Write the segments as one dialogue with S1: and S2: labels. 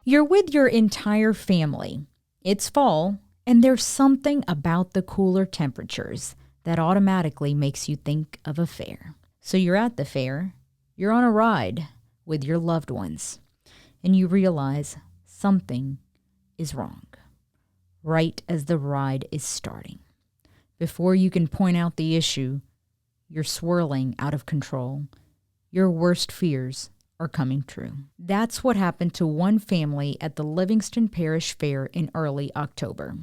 S1: You're with your entire family. It's fall, and there's something about the cooler temperatures that automatically makes you think of a fair. So you're at the fair, you're on a ride with your loved ones, and you realize something is wrong right as the ride is starting. Before you can point out the issue, you're swirling out of control. Your worst fears are coming true. That's what happened to one family at the Livingston Parish Fair in early October.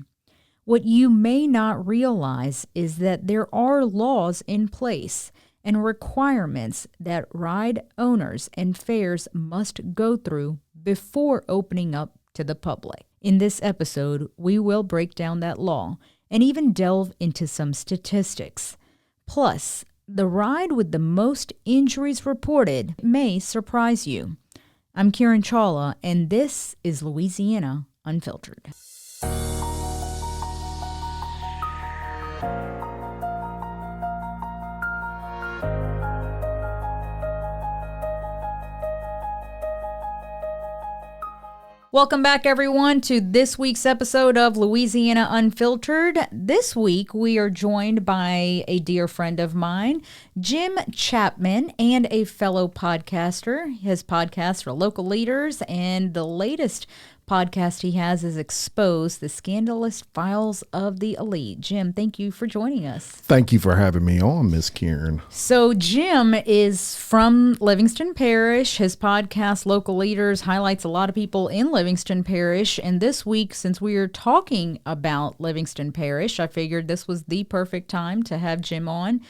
S1: What you may not realize is that there are laws in place and requirements that ride owners and fairs must go through before opening up to the public. In this episode, we will break down that law and even delve into some statistics. Plus, the ride with the most injuries reported may surprise you. I'm Kiran Chawla, and this is Louisiana Unfiltered. Welcome back, everyone, to this week's episode of Louisiana Unfiltered. This week, we are joined by a dear friend of mine, Jim Chapman, and a fellow podcaster. His podcasts are Local Leaders, and the latest podcast he has is Expose, the Scandalous Files of the Elite. Jim, thank you for joining us.
S2: Thank you for having me on, Miss Kiran.
S1: So Jim is from Livingston Parish. His podcast, Local Leaders, highlights a lot of people in Livingston Parish. And this week, since we are talking about Livingston Parish, I figured this was the perfect time to have Jim on.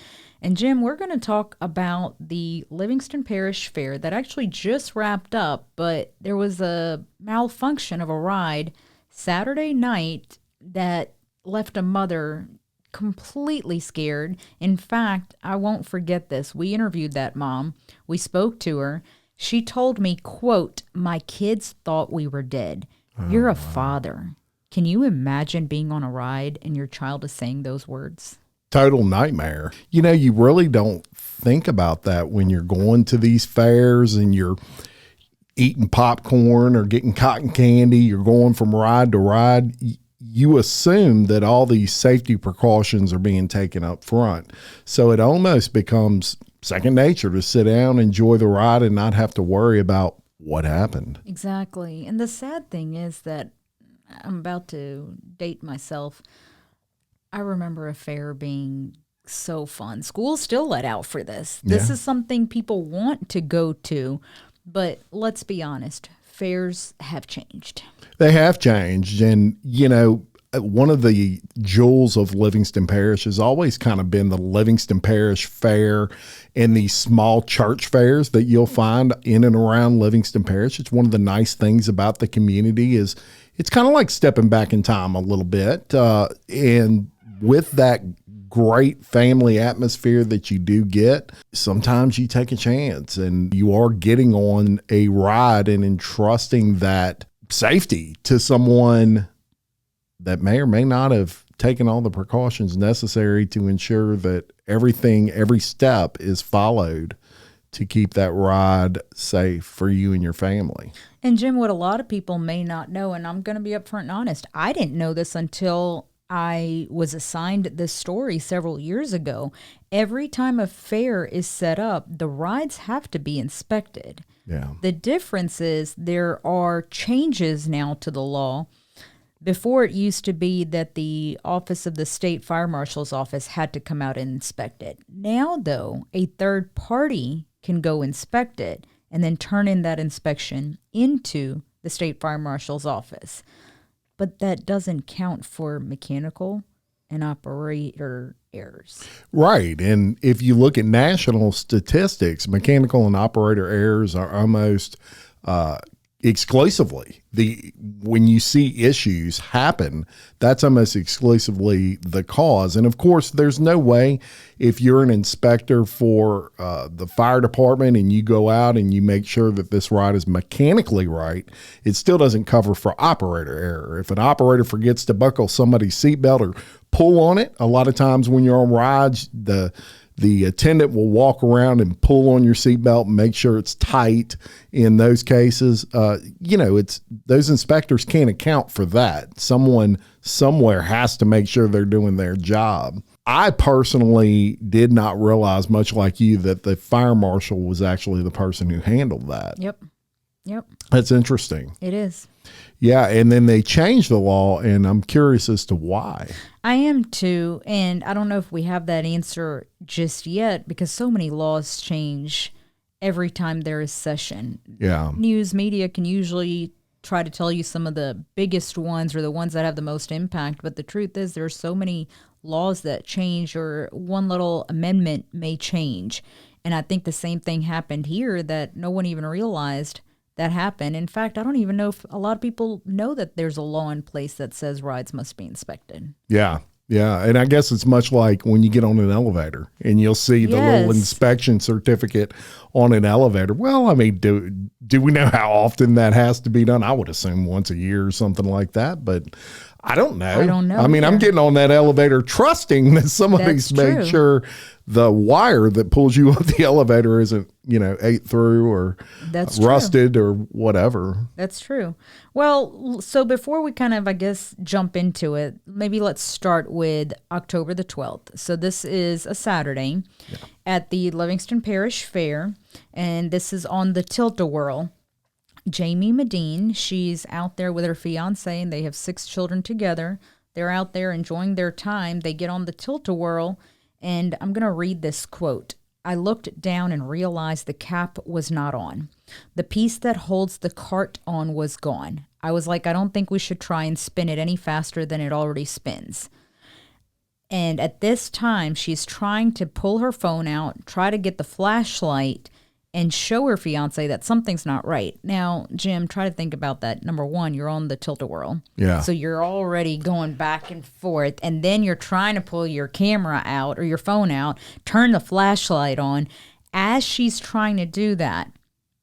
S1: And Jim, we're going to talk about the Livingston Parish Fair that actually just wrapped up, but there was a malfunction of a ride Saturday night that left a mother completely scared. In fact, I won't forget this. We interviewed that mom. We spoke to her. She told me, quote, "My kids thought we were dead." You're a father. Can you imagine being on a ride and your child is saying those words?
S2: Total nightmare. You know, you really don't think about that when you're going to these fairs and you're eating popcorn or getting cotton candy. You're going from ride to ride. You assume that all these safety precautions are being taken up front. So it almost becomes second nature to sit down, enjoy the ride, and not have to worry about what happened.
S1: Exactly. And the sad thing is that I'm about to date myself. I remember a fair being so fun. Schools still let out for this. This is something people want to go to, but let's be honest, fairs have changed.
S2: They have changed. And, you know, one of the jewels of Livingston Parish has always kind of been the Livingston Parish Fair and these small church fairs that you'll find in and around Livingston Parish. It's one of the nice things about the community is it's kind of like stepping back in time a little bit. And with that great family atmosphere that you do get, sometimes you take a chance and you are getting on a ride and entrusting that safety to someone that may or may not have taken all the precautions necessary to ensure that every step is followed to keep that ride safe for you and your family.
S1: And Jim, what a lot of people may not know, and I'm going to be upfront and honest, I didn't know this until I was assigned this story several years ago. Every time a fair is set up, the rides have to be inspected.
S2: Yeah.
S1: The difference is there are changes now to the law. Before, it used to be that the office of the state fire marshal's office had to come out and inspect it. Now, though, a third party can go inspect it and then turn in that inspection into the state fire marshal's office. But that doesn't count for mechanical and operator errors.
S2: Right. And if you look at national statistics, mechanical and operator errors are almost exclusively. When you see issues happen, that's almost exclusively the cause. And of course, there's no way, if you're an inspector for the fire department and you go out and you make sure that this ride is mechanically right, it still doesn't cover for operator error. If an operator forgets to buckle somebody's seatbelt or pull on it, a lot of times when you're on rides, the attendant will walk around and pull on your seatbelt and make sure it's tight. In those cases, it's those inspectors can't account for that. Someone somewhere has to make sure they're doing their job. I personally did not realize, much like you, that the fire marshal was actually the person who handled that.
S1: Yep.
S2: That's interesting.
S1: It is.
S2: Yeah, and then they changed the law, and I'm curious as to why.
S1: I am too, and I don't know if we have that answer just yet, because so many laws change every time there is session.
S2: Yeah.
S1: News media can usually try to tell you some of the biggest ones or the ones that have the most impact, but the truth is there are so many laws that change, or one little amendment may change. And I think the same thing happened here that no one even realized that happened. In fact, I don't even know if a lot of people know that there's a law in place that says rides must be inspected.
S2: Yeah. And I guess it's much like when you get on an elevator and you'll see the little inspection certificate on an elevator. Well, I mean, do we know how often that has to be done? I would assume once a year or something like that, but I don't know. I mean, I'm getting on that elevator trusting that somebody's made sure the wire that pulls you up the elevator isn't, ate through or rusted or whatever.
S1: That's true. Well, so before we kind of, I guess, jump into it, maybe let's start with October the 12th. So this is a Saturday at the Livingston Parish Fair, and this is on the Tilt-A-Whirl. Jamie Medine, she's out there with her fiance, and they have 6 children together. They're out there enjoying their time. They get on the Tilt-A-Whirl, and I'm going to read this quote. I looked down and realized the cap was not on. The piece that holds the cart on was gone. I was like, I don't think we should try and spin it any faster than it already spins. And at this time, she's trying to pull her phone out, try to get the flashlight, and show her fiance that something's not right. Now, Jim, try to think about that. Number one, you're on the Tilt-A-Whirl.
S2: Yeah.
S1: So you're already going back and forth, and then you're trying to pull your camera out or your phone out, turn the flashlight on. As she's trying to do that,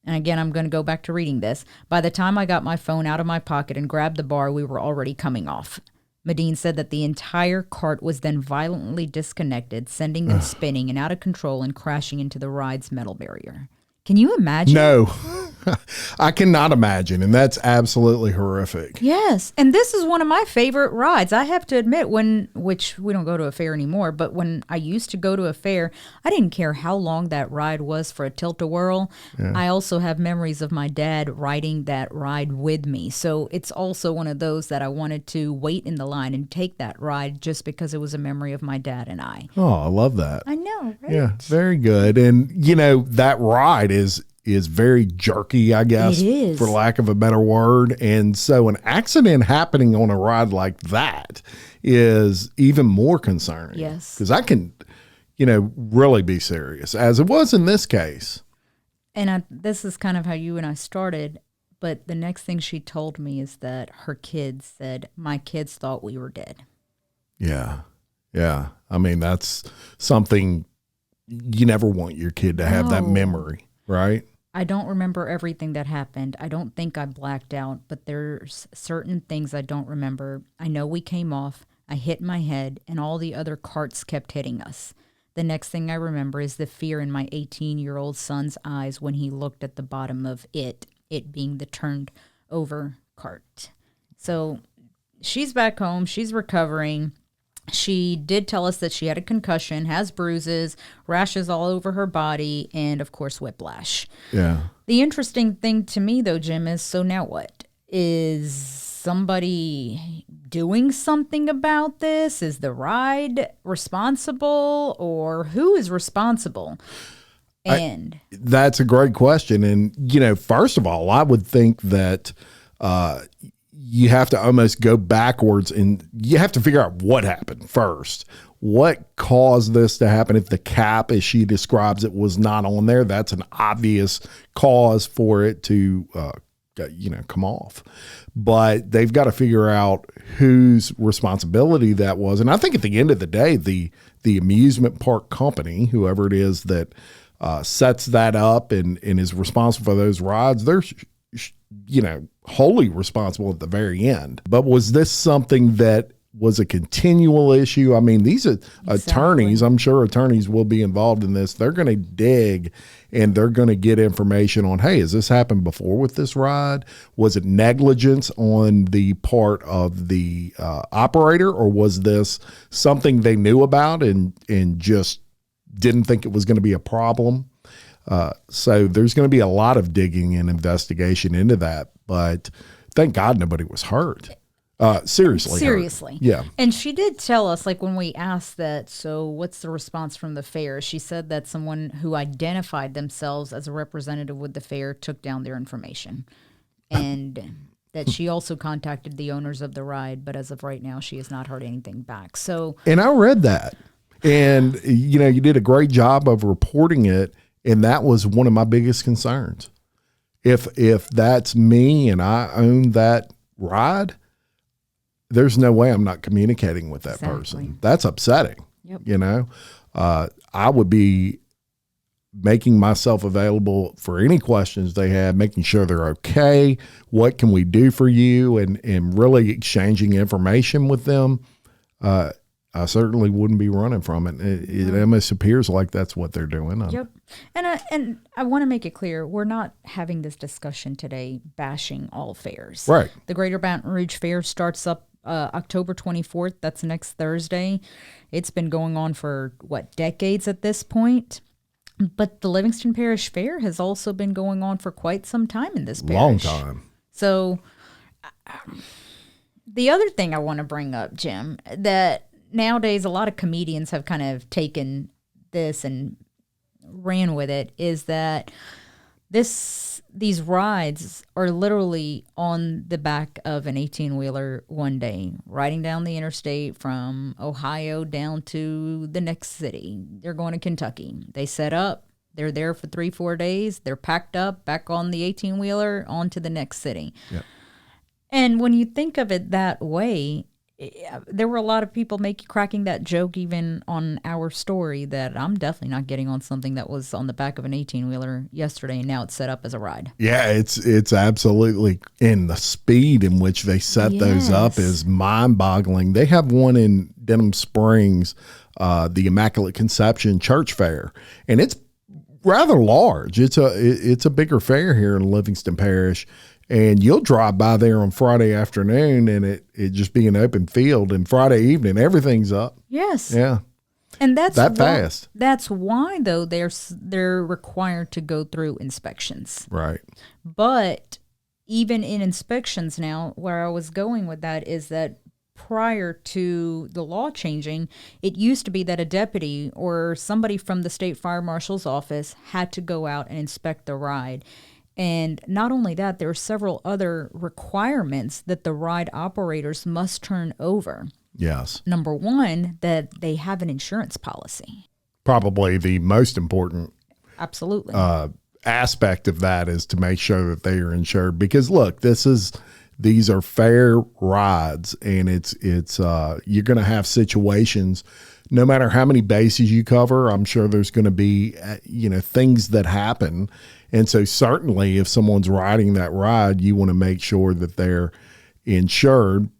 S1: and again, I'm going to go back to reading this, by the time I got my phone out of my pocket and grabbed the bar, we were already coming off. Medine said that the entire cart was then violently disconnected, sending them spinning and out of control and crashing into the ride's metal barrier. Can you imagine?
S2: No, I cannot imagine. And that's absolutely horrific.
S1: Yes. And this is one of my favorite rides. I have to admit, which we don't go to a fair anymore, but when I used to go to a fair, I didn't care how long that ride was for a Tilt-A-Whirl. Yeah. I also have memories of my dad riding that ride with me. So it's also one of those that I wanted to wait in the line and take that ride just because it was a memory of my dad and I.
S2: Oh, I love that.
S1: I know, right?
S2: Yeah, very good. And, that ride is very jerky, I guess, for lack of a better word. And so an accident happening on a ride like that is even more concerning.
S1: Yes.
S2: Because I can, really be serious, as it was in this case.
S1: And this is kind of how you and I started. But the next thing she told me is that her kids said, my kids thought we were dead.
S2: Yeah. Yeah. I mean, that's something you never want your kid to have that memory, right?
S1: I don't remember everything that happened. I don't think I blacked out, but there's certain things I don't remember. I know we came off, I hit my head, and all the other carts kept hitting us. The next thing I remember is the fear in my 18-year-old son's eyes when he looked at the bottom of it being the turned over cart. So she's back home, she's recovering. She did tell us that she had a concussion, has bruises, rashes all over her body, and, of course, whiplash.
S2: Yeah.
S1: The interesting thing to me, though, Jim, is so now what? Is somebody doing something about this? Is the ride responsible, or who is responsible? And
S2: that's a great question. And, first of all, I would think that you have to almost go backwards and you have to figure out what happened first. What caused this to happen? If the cap, as she describes it, was not on there, that's an obvious cause for it to come off. But they've got to figure out whose responsibility that was. And I think at the end of the day, the amusement park company, whoever it is that sets that up and is responsible for those rides, they're wholly responsible at the very end. But was this something that was a continual issue? I mean, these are attorneys. I'm sure attorneys will be involved in this. They're going to dig and they're going to get information on, hey, has this happened before with this ride? Was it negligence on the part of the operator, or was this something they knew about and just didn't think it was going to be a problem? So there's going to be a lot of digging and investigation into that, but thank God nobody was hurt. Seriously.
S1: Hurt.
S2: Yeah.
S1: And she did tell us, like, when we asked that, so what's the response from the fair? She said that someone who identified themselves as a representative with the fair took down their information. And that she also contacted the owners of the ride, but as of right now, she has not heard anything back. So,
S2: and I read that. And, you did a great job of reporting it. And that was one of my biggest concerns. If that's me and I own that ride, there's no way I'm not communicating with that person. That's upsetting.
S1: Yep.
S2: I would be making myself available for any questions they have, making sure they're okay. What can we do for you? And really exchanging information with them. I certainly wouldn't be running from it. It almost appears like that's what they're doing.
S1: Yep. And I want to make it clear, we're not having this discussion today bashing all fairs.
S2: Right.
S1: The Greater Baton Rouge Fair starts up October 24th. That's next Thursday. It's been going on for, decades at this point. But the Livingston Parish Fair has also been going on for quite some time in this parish.
S2: Long time.
S1: So the other thing I want to bring up, Jim, that nowadays a lot of comedians have kind of taken this and ran with it, is that these rides are literally on the back of an 18-wheeler one day, riding down the interstate from Ohio down to the next city. They're going to Kentucky. They set up. They're there for 3-4 days. They're packed up, back on the 18-wheeler, on to the next city.
S2: Yep.
S1: And when you think of it that way, there were a lot of people cracking that joke even on our story that I'm definitely not getting on something that was on the back of an 18-wheeler yesterday, and now it's set up as a ride. Yeah,
S2: it's absolutely, and the speed in which they set those up is mind-boggling. They have one in Denham Springs, the Immaculate Conception Church Fair, and it's rather large. It's a bigger fair here in Livingston Parish. And you'll drive by there on Friday afternoon and it just be an open field, and Friday evening, everything's up.
S1: Yes.
S2: Yeah.
S1: And that's
S2: fast.
S1: That's why, though, they're required to go through inspections.
S2: Right.
S1: But even in inspections now, where I was going with that is that prior to the law changing, it used to be that a deputy or somebody from the state fire marshal's office had to go out and inspect the ride. And not only that, there are several other requirements that the ride operators must turn over.
S2: Yes.
S1: Number one, that they have an insurance policy.
S2: Probably the most important
S1: Absolutely.
S2: Aspect of that is to make sure that they are insured. Because look, these are fair rides, and it's you're going to have situations. No matter how many bases you cover, I'm sure there's going to be things that happen. And so certainly if someone's riding that ride, you want to make sure that they're insured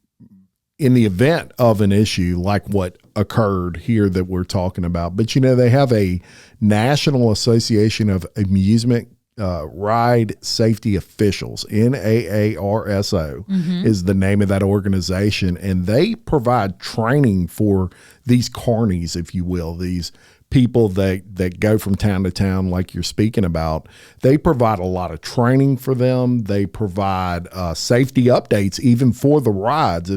S2: in the event of an issue like what occurred here that we're talking about. But, they have a National Association of Amusement Ride Safety Officials, NAARSO is the name of that organization. And they provide training for these carnies, if you will, these people that go from town to town like you're speaking about. They provide a lot of training for them. They provide safety updates even for the rides.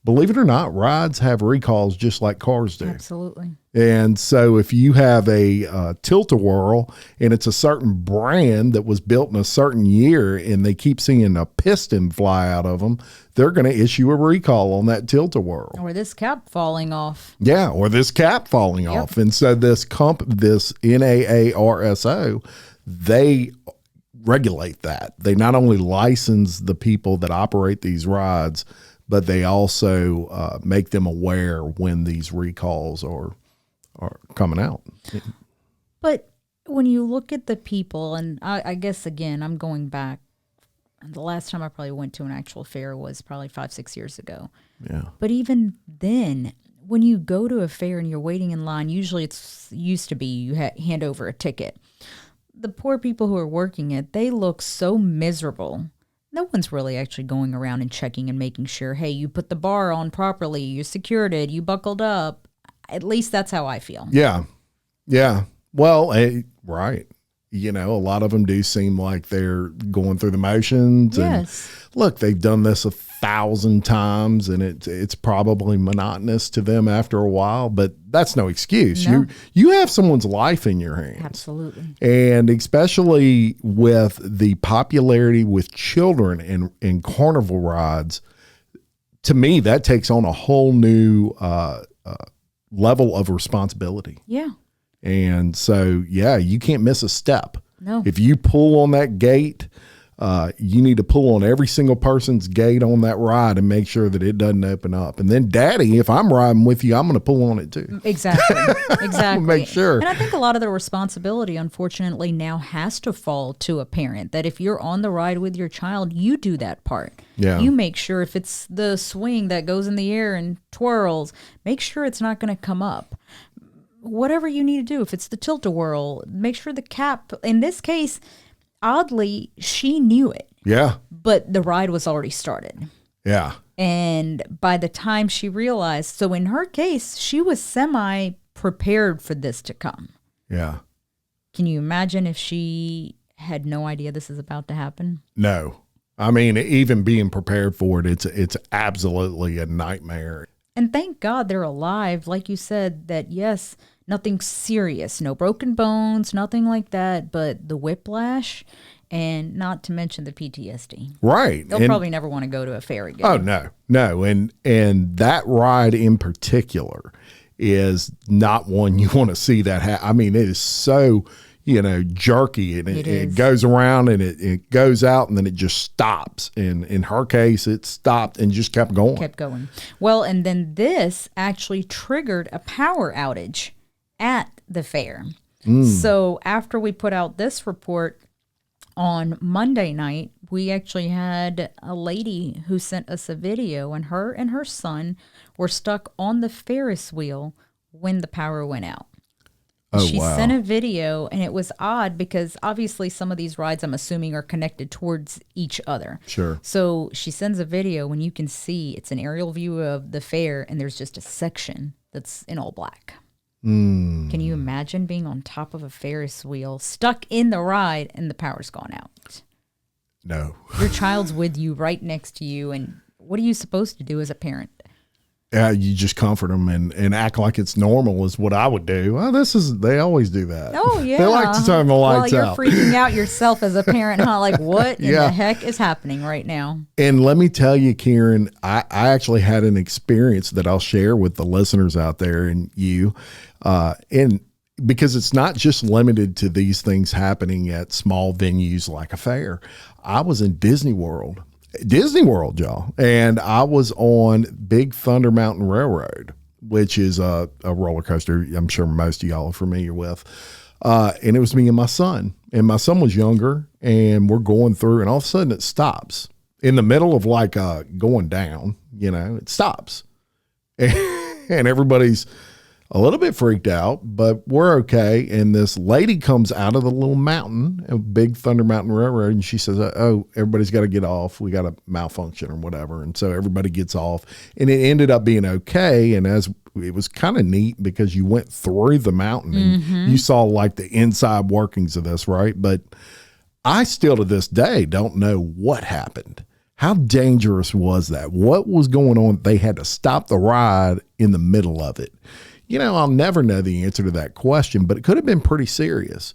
S2: Believe it or not, rides have recalls just like cars do.
S1: Absolutely.
S2: And so if you have a Tilt-A-Whirl and it's a certain brand that was built in a certain year and they keep seeing a piston fly out of them, they're going to issue a recall on that Tilt-A-Whirl.
S1: Or this cap falling off.
S2: Yeah, or this cap falling off. And so this NAARSO, they regulate that. They not only license the people that operate these rides, but they also make them aware when these recalls are coming out.
S1: But when you look at the people, and I guess, again, I'm going back, the last time I probably went to an actual fair was probably 5-6 years ago.
S2: Yeah.
S1: But even then, when you go to a fair and you're waiting in line, usually used to be you hand over a ticket. The poor people who are working it, they look so miserable. No one's really actually going around and checking and making sure, hey, you put the bar on properly, you secured it, you buckled up. At least that's how I feel.
S2: Yeah. Yeah. Well, right. You know, a lot of them do seem like they're going through the motions.
S1: Yes.
S2: And look, they've done this 1,000 times, and it's probably monotonous to them after a while, but that's no excuse.
S1: No.
S2: You have someone's life in your hands.
S1: Absolutely.
S2: And especially with the popularity with children in carnival rides, to me, that takes on a whole new level of responsibility.
S1: Yeah.
S2: And so, yeah, you can't miss a step.
S1: No.
S2: If you pull on that gate, you need to pull on every single person's gate on that ride and make sure that it doesn't open up. And then, Daddy, if I'm riding with you, I'm going to pull on it too.
S1: Exactly. Exactly.
S2: Make sure.
S1: And I think a lot of the responsibility, unfortunately, now has to fall to a parent. That if you're on the ride with your child, you do that part.
S2: Yeah.
S1: You make sure if it's the swing that goes in the air and twirls, make sure it's not going to come up. Whatever you need to do, if it's the Tilt-A-Whirl, make sure the cap, in this case, oddly, she knew it.
S2: Yeah.
S1: But the ride was already started.
S2: Yeah.
S1: And by the time she realized, so in her case, she was semi-prepared for this to come.
S2: Yeah.
S1: Can you imagine if she had no idea this is about to happen?
S2: No. I mean, even being prepared for it, it's absolutely a nightmare.
S1: And thank God they're alive. Like you said, that yes, nothing serious, no broken bones, nothing like that, but the whiplash and not to mention the PTSD.
S2: Right.
S1: They'll probably never want to go to a fair again.
S2: Oh, no. And that ride in particular is not one you want to see that happen. I mean, it is so, jerky, and it goes around and it goes out and then it just stops. And in her case, it stopped and just kept going.
S1: Well, and then this actually triggered a power outage at the fair. So after we put out this report on Monday night, we actually had a lady who sent us a video, and her son were stuck on the Ferris wheel when the power went out. She sent a video, and it was odd because obviously some of these rides, I'm assuming, are connected towards each other.
S2: Sure.
S1: So she sends a video when you can see it's an aerial view of the fair, and there's just a section that's in all black. Can you imagine being on top of a Ferris wheel, stuck in the ride, and the power's gone out?
S2: No. Your
S1: child's with you, right next to you, and what are you supposed to do as a parent?
S2: You just comfort them and act like it's normal is what I would do. Well, they always do that.
S1: Oh, yeah.
S2: They like to turn the lights
S1: out. Well, you're freaking out yourself as a parent, huh? Like, what in the heck is happening right now?
S2: And let me tell you, Kiran, I actually had an experience that I'll share with the listeners out there and you. And because it's not just limited to these things happening at small venues like a fair. I was in Disney World, y'all. And I was on Big Thunder Mountain Railroad, which is a roller coaster I'm sure most of y'all are familiar with. And it was me and my son. And my son was younger, and we're going through, and all of a sudden it stops. In the middle of like going down, it stops. And everybody's a little bit freaked out, but we're okay. And this lady comes out of the little mountain, a Big Thunder Mountain Railroad, and she says, oh, everybody's got to get off. We got a malfunction or whatever. And so everybody gets off, and it ended up being okay. And as it was kind of neat because you went through the mountain and you saw like the inside workings of this, right? But I still to this day don't know what happened. How dangerous was that? What was going on? They had to stop the ride in the middle of it. I'll never know the answer to that question, but it could have been pretty serious.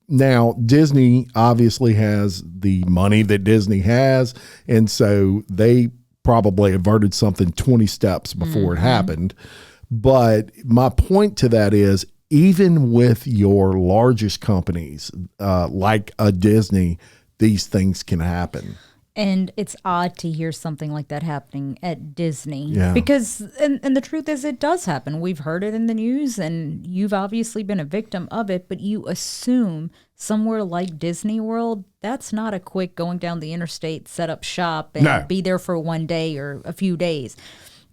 S2: Now, Disney obviously has the money that Disney has, and so they probably averted something 20 steps before it happened. But my point to that is, even with your largest companies like a Disney, these things can happen.
S1: And it's odd to hear something like that happening at Disney.
S2: Yeah.
S1: Because, and the truth is, it does happen. We've heard it in the news, and you've obviously been a victim of it, but you assume somewhere like Disney World, that's not a quick going down the interstate, set up shop, and be there for one day or a few days.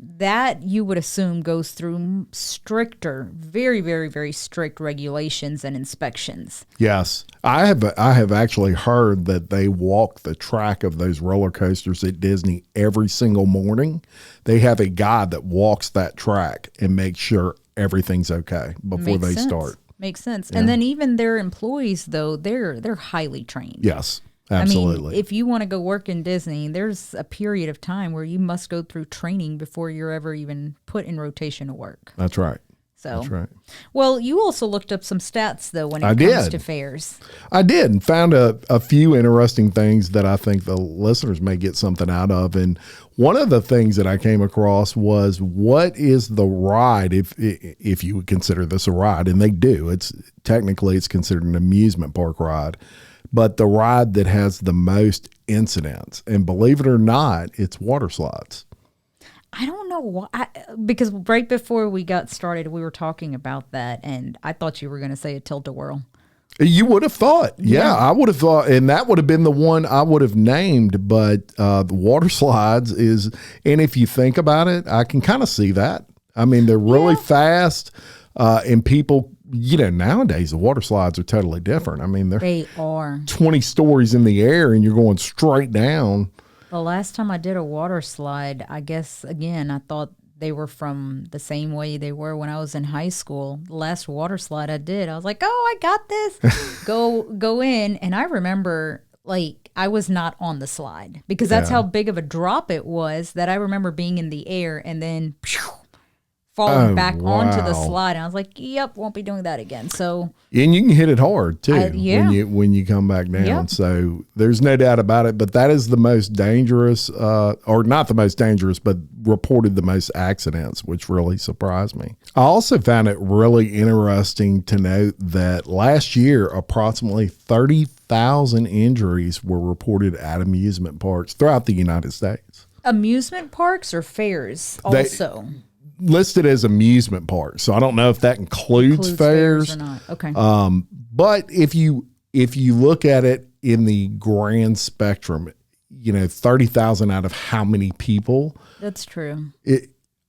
S1: That you would assume goes through stricter, very, very, very strict regulations and inspections.
S2: Yes. I have actually heard that they walk the track of those roller coasters at Disney every single morning. They have a guy that walks that track and makes sure everything's okay before they start.
S1: Makes sense. Yeah. And then even their employees, though, they're highly trained.
S2: Yes. Absolutely.
S1: I mean, if you want to go work in Disney, there's a period of time where you must go through training before you're ever even put in rotation to work.
S2: That's right.
S1: So,
S2: that's right.
S1: Well, you also looked up some stats, though, when it comes to fairs.
S2: I did, and found a few interesting things that I think the listeners may get something out of. And one of the things that I came across was, what is the ride, if you would consider this a ride, and they do. It's considered an amusement park ride. But the ride that has the most incidents, and believe it or not, it's water slides.
S1: I don't know why, because right before we got started, we were talking about that, and I thought you were going to say a Tilt-A-Whirl.
S2: You would have thought. Yeah, I would have thought, and that would have been the one I would have named, but the water slides is, and if you think about it, I can kind of see that. I mean, they're really fast, and people, nowadays the water slides are totally different. I mean,
S1: they are
S2: 20 stories in the air and you're going straight down.
S1: The last time I did a water slide, I guess, again, I thought they were from the same way they were when I was in high school. The last water slide I did, I was like, oh, I got this. Go in. And I remember, I was not on the slide because that's how big of a drop it was, that I remember being in the air and then falling back onto the slide. And I was like, yep, won't be doing that again. So, and
S2: you can hit it hard too when you come back down. Yep. So there's no doubt about it. But that is the most dangerous, or not the most dangerous, but reported the most accidents, which really surprised me. I also found it really interesting to note that last year, approximately 30,000 injuries were reported at amusement parks throughout the United States.
S1: Amusement parks or fairs also?
S2: Listed as amusement parks, so I don't know if that includes fairs
S1: or not. Okay.
S2: But if you look at it in the grand spectrum, 30,000 out of how many people?
S1: That's true.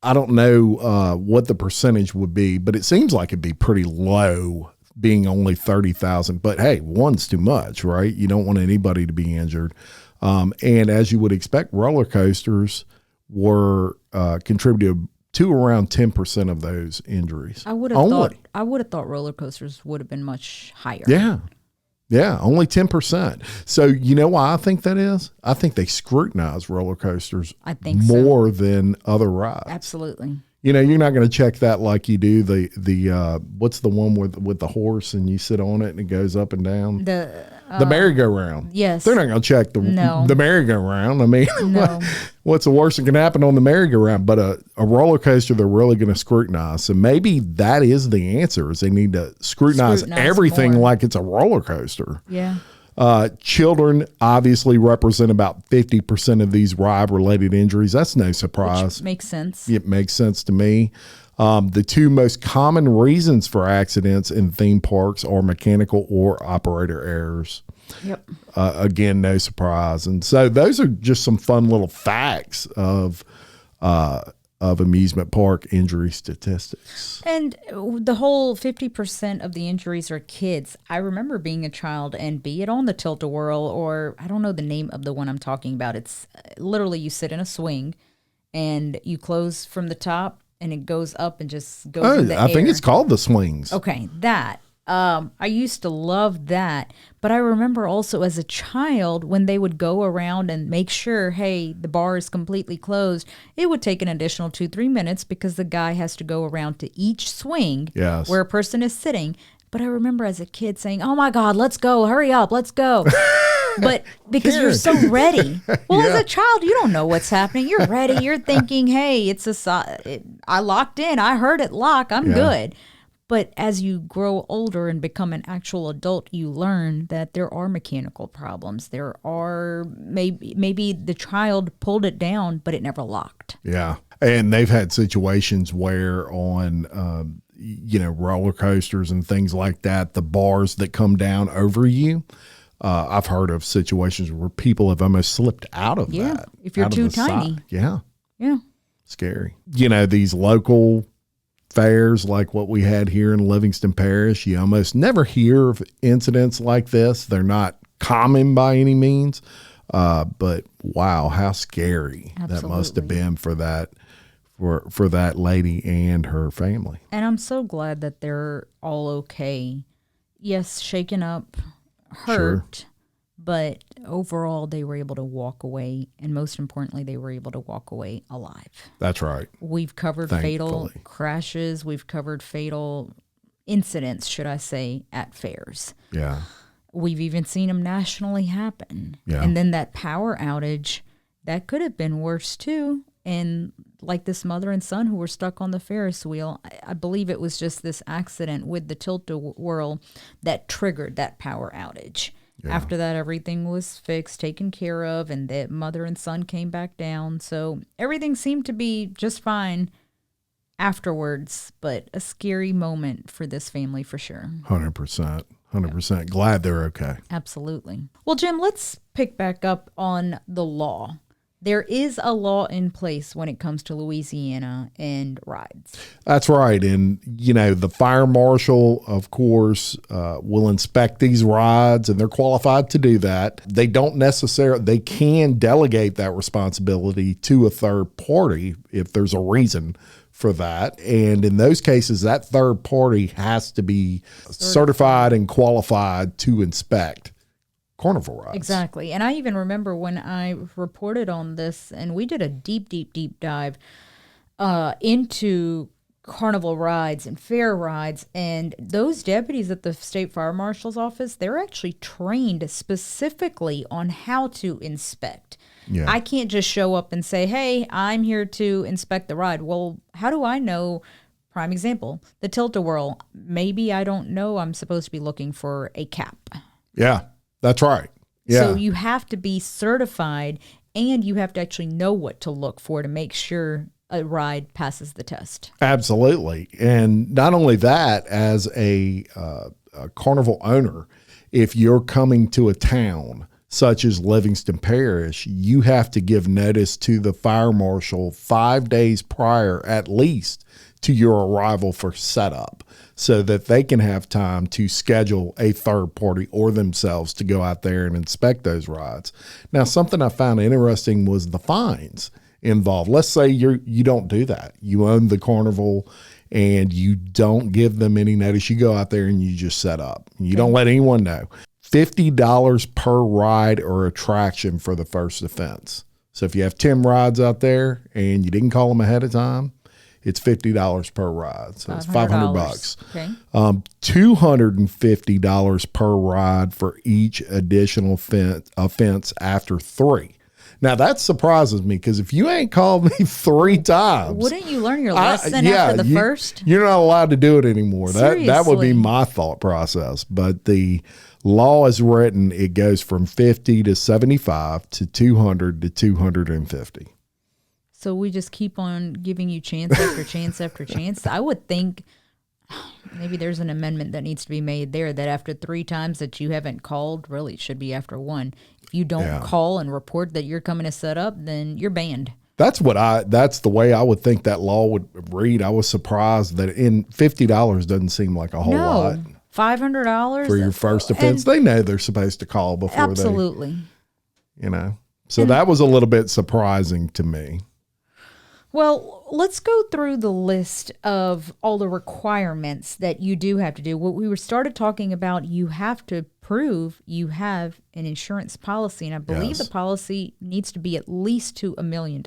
S2: I don't know what the percentage would be, but it seems like it'd be pretty low, being only 30,000. But hey, one's too much, right? You don't want anybody to be injured. And as you would expect, roller coasters were contributed to around 10% of those injuries.
S1: I would have thought roller coasters would have been much higher.
S2: Yeah, only 10%. So you know why I think that is? I think they scrutinize roller coasters more than other rides.
S1: Absolutely.
S2: You're not going to check that like you do the what's the one with the horse and you sit on it and it goes up and down? The merry-go-round.
S1: Yes.
S2: They're not going to check the merry-go-round. I mean, what's the worst that can happen on the merry-go-round? But a roller coaster, they're really going to scrutinize. So maybe that is the answer, is they need to scrutinize everything more, like it's a roller coaster.
S1: Yeah.
S2: Children obviously represent about 50% of these ride-related injuries. That's no surprise.
S1: Which makes sense.
S2: It makes sense to me. The two most common reasons for accidents in theme parks are mechanical or operator errors.
S1: Yep.
S2: Again, no surprise. And so those are just some fun little facts of amusement park injury statistics.
S1: And the whole 50% of the injuries are kids. I remember being a child, and be it on the Tilt-A-Whirl, or I don't know the name of the one I'm talking about. It's literally you sit in a swing and you close from the top and it goes up and just goes in the air.
S2: I think it's called the swings.
S1: Okay, that. I used to love that, but I remember also as a child when they would go around and make sure, hey, the bar is completely closed, it would take an additional 2-3 minutes because the guy has to go around to each swing where a person is sitting. But I remember as a kid saying, oh my God, let's go, hurry up, let's go. But because you're so ready. Well, as a child, you don't know what's happening. You're ready. You're thinking, hey, I locked in. I heard it lock. I'm good. But as you grow older and become an actual adult, you learn that there are mechanical problems. There are maybe the child pulled it down, but it never locked.
S2: Yeah. And they've had situations where on, roller coasters and things like that, the bars that come down over you, I've heard of situations where people have almost slipped out of that.
S1: If you're too tiny.
S2: Yeah.
S1: Yeah.
S2: Scary. These local fairs like what we had here in Livingston Parish, you almost never hear of incidents like this. They're not common by any means. But wow, how scary that must have been for that lady and her family.
S1: And I'm so glad that they're all okay. Yes, shaken up, hurt, sure. But overall they were able to walk away, and most importantly, they were able to walk away alive.
S2: That's right.
S1: We've covered fatal crashes. We've covered fatal incidents, should I say, at fairs.
S2: Yeah.
S1: We've even seen them nationally happen.
S2: Yeah.
S1: And then that power outage, that could have been worse too. And like this mother and son who were stuck on the Ferris wheel, I believe it was just this accident with the Tilt-A-Whirl that triggered that power outage. Yeah. After that, everything was fixed, taken care of, and the mother and son came back down. So everything seemed to be just fine afterwards, but a scary moment for this family for sure.
S2: 100%. 100%. Glad they're okay.
S1: Absolutely. Well, Jim, let's pick back up on the law. There is a law in place when it comes to Louisiana and rides.
S2: That's right. And, the fire marshal, of course, will inspect these rides, and they're qualified to do that. They can delegate that responsibility to a third party if there's a reason for that. And in those cases, that third party has to be certified and qualified to inspect carnival rides.
S1: Exactly. And I even remember when I reported on this, and we did a deep dive into carnival rides and fair rides, and those deputies at the state fire marshal's office, they're actually trained specifically on how to inspect. Yeah. I can't just show up and say, hey, I'm here to inspect the ride. Well, how do I know? Prime example, the Tilt-A-Whirl. Maybe I don't know I'm supposed to be looking for a cap.
S2: Yeah. That's right. Yeah.
S1: So you have to be certified, and you have to actually know what to look for to make sure a ride passes the test.
S2: Absolutely. And not only that, as a carnival owner, if you're coming to a town such as Livingston Parish, you have to give notice to the fire marshal 5 days prior at least to your arrival for setup, so that they can have time to schedule a third party or themselves to go out there and inspect those rides. Now, something I found interesting was the fines involved. Let's say you don't do that. You own the carnival and you don't give them any notice. You go out there and you just set up. You don't let anyone know. $50 per ride or attraction for the first offense. So if you have 10 rides out there and you didn't call them ahead of time, it's $50 per ride. So it's $500.
S1: Okay.
S2: $250 per ride for each additional offense after 3. Now, that surprises me, because if you ain't called me 3 times.
S1: Wouldn't you learn your lesson after the first?
S2: You're not allowed to do it anymore.
S1: Seriously.
S2: That would be my thought process. But the law is written, it goes from 50 to 75 to 200 to 250.
S1: So we just keep on giving you chance after chance after chance. I would think maybe there's an amendment that needs to be made there, that after 3 times that you haven't called, really it should be after 1. If you don't call and report that you're coming to set up, then you're banned.
S2: That's the way I would think that law would read. I was surprised that $50 doesn't seem like a whole lot.
S1: $500
S2: for your first offense. They know they're supposed to call before
S1: absolutely.
S2: So that was a little bit surprising to me.
S1: Well, let's go through the list of all the requirements that you do have to do. What we started talking about, you have to prove you have an insurance policy, and I believe the policy needs to be at least to $1 million.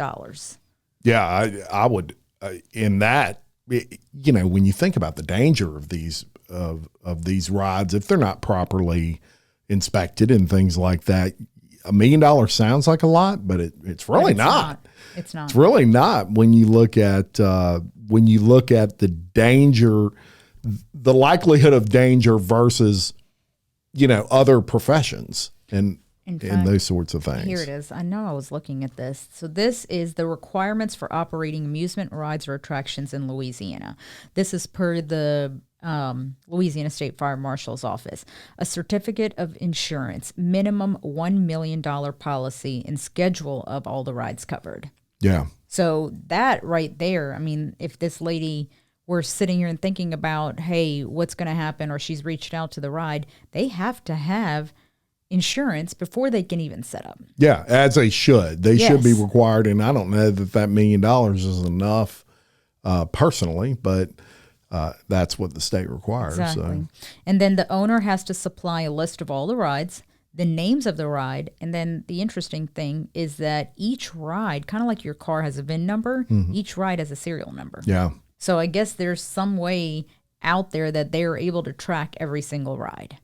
S2: Yeah, I would. In that, when you think about the danger of these rides, if they're not properly inspected and things like that, $1 million sounds like a lot, but it's really not.
S1: It's not.
S2: It's really not when you look at the danger the likelihood of danger versus, other professions and those sorts of things.
S1: Here it is. I know I was looking at this. So this is the requirements for operating amusement rides or attractions in Louisiana. This is per the Louisiana State Fire Marshal's Office. A certificate of insurance, minimum $1 million policy, and schedule of all the rides covered.
S2: Yeah.
S1: So that right there, I mean, if this lady were sitting here and thinking about, hey, what's going to happen, or she's reached out to the ride, they have to have insurance before they can even set up.
S2: Yeah, as they should. They should be required, and I don't know that $1 million is enough personally, but that's what the state requires.
S1: Exactly. So. And then the owner has to supply a list of all the rides, the names of the ride, and then the interesting thing is that each ride, kind of like your car has a VIN number, each ride has a serial number.
S2: Yeah.
S1: So I guess there's some way out there that they are able to track every single ride.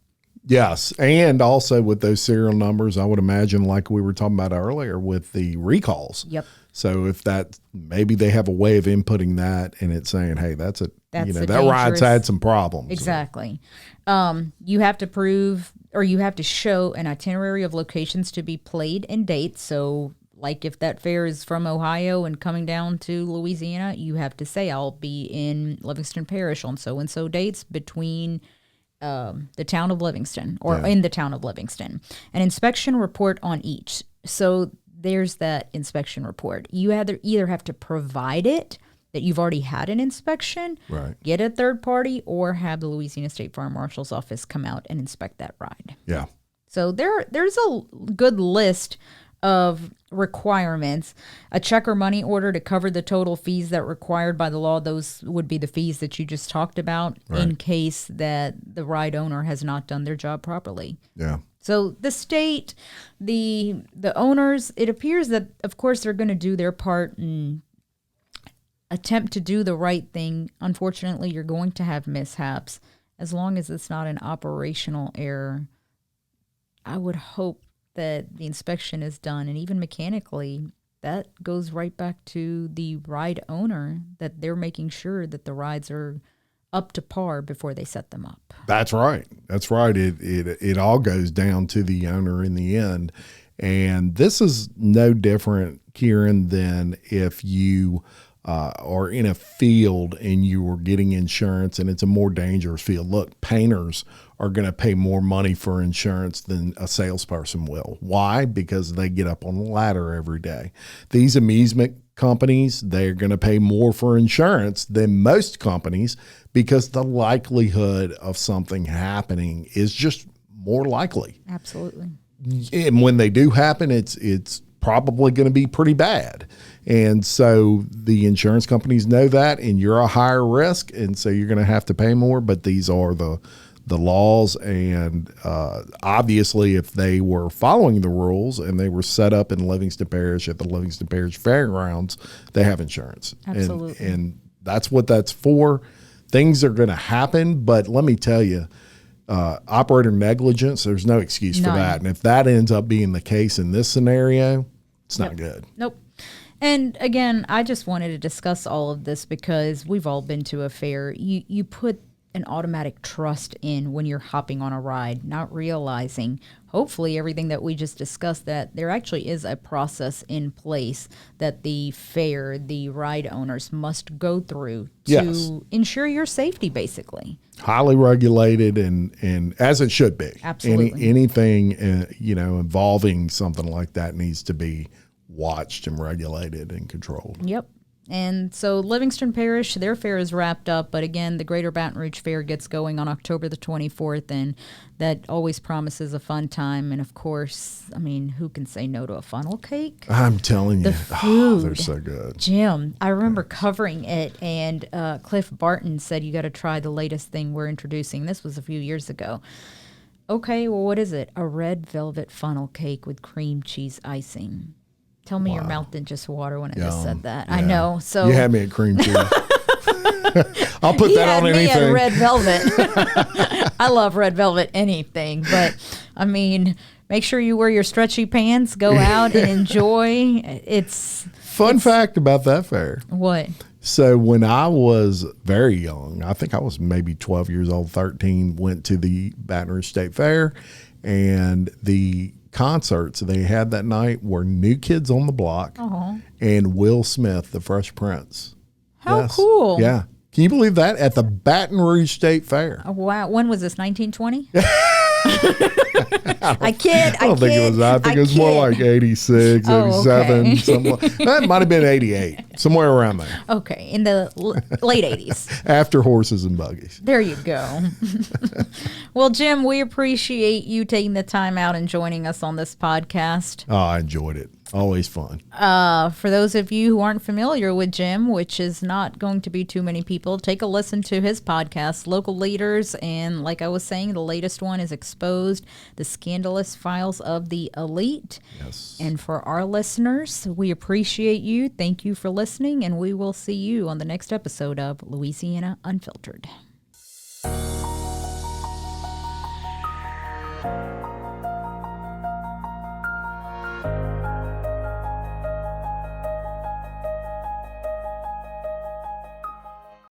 S2: Yes, and also with those serial numbers, I would imagine, like we were talking about earlier, with the recalls.
S1: Yep.
S2: So if that, maybe they have a way of inputting that, and it's saying, hey, that ride's had some problems.
S1: Exactly. You have to prove, or you have to show an itinerary of locations to be played and dates. So, like if that fair is from Ohio and coming down to Louisiana, you have to say, I'll be in Livingston Parish on so and so dates between the town of Livingston or in the town of Livingston. An inspection report on each. So there's that inspection report. You either have to provide it, that you've already had an inspection,
S2: right,
S1: get a third party, or have the Louisiana State Fire Marshal's Office come out and inspect that ride.
S2: Yeah.
S1: So there's a good list of requirements. A check or money order to cover the total fees that are required by the law. Those would be the fees that you just talked about, right, in case that the ride owner has not done their job properly.
S2: Yeah.
S1: So the state, the owners, it appears that, of course, they're going to do their part and attempt to do the right thing. Unfortunately, you're going to have mishaps. As long as it's not an operational error, I would hope that the inspection is done, and even mechanically, that goes right back to the ride owner, that they're making sure that the rides are up to par before they set them up.
S2: That's right. That's right. It all goes down to the owner in the end. And this is no different, Kiran, than if you are in a field and you are getting insurance and it's a more dangerous field. Look, painters are going to pay more money for insurance than a salesperson will. Why? Because they get up on the ladder every day. These amusement companies, they're going to pay more for insurance than most companies because the likelihood of something happening is just more likely.
S1: Absolutely.
S2: And when they do happen, it's probably going to be pretty bad. And so the insurance companies know that, and you're a higher risk, and so you're going to have to pay more. But these are the laws, and obviously if they were following the rules and they were set up in Livingston Parish at the Livingston Parish Fairgrounds, they have insurance.
S1: Absolutely.
S2: And that's what that's for. Things are going to happen, but let me tell you, operator negligence, there's no excuse for that. And if that ends up being the case in this scenario, it's not good.
S1: Nope. And again, I just wanted to discuss all of this because we've all been to a fair. You put an automatic trust in when you're hopping on a ride, not realizing, hopefully everything that we just discussed, that there actually is a process in place that the fair, the ride owners must go through to ensure your safety, basically.
S2: Highly regulated and as it should be.
S1: Absolutely.
S2: Anything involving something like that needs to be watched and regulated and controlled.
S1: Yep. And so Livingston Parish, their fair is wrapped up. But again, the Greater Baton Rouge Fair gets going on October the 24th, and that always promises a fun time. And of course, I mean, who can say no to a funnel cake?
S2: I'm telling you,
S1: the food,
S2: they're so good.
S1: Jim, I remember covering it, and Cliff Barton said, you got to try the latest thing we're introducing. This was a few years ago. Okay, well, what is it? A red velvet funnel cake with cream cheese icing. Tell me your mouth didn't just water when I just said that. Yeah. I know. So
S2: you had me at cream cheese. I'll put that on anything.
S1: Me at red velvet. I love red velvet anything, but I mean, make sure you wear your stretchy pants, go out and enjoy. Fun
S2: fact about that fair.
S1: What?
S2: So when I was very young, I think I was maybe 12 years old, 13, went to the Baton Rouge State Fair, and the concerts they had that night were New Kids on the Block and Will Smith, the Fresh Prince.
S1: How cool.
S2: Yeah. Can you believe that? At the Baton Rouge State Fair.
S1: Oh, wow. When was this, 1920? I kid.
S2: I don't think it was. I think it was more like 86, 87.
S1: Okay.
S2: Something like, that might have been 88, somewhere around there.
S1: Okay, in the late 80s.
S2: After Horses and Buggies.
S1: There you go. Well, Jim, we appreciate you taking the time out and joining us on this podcast.
S2: Oh, I enjoyed it. Always fun.
S1: For those of you who aren't familiar with Jim, which is not going to be too many people, take a listen to his podcast, Local Leaders. And like I was saying, the latest one is Exposed, the Scandalous Files of the Elite.
S2: Yes.
S1: And for our listeners, we appreciate you. Thank you for listening, and we will see you on the next episode of Louisiana Unfiltered.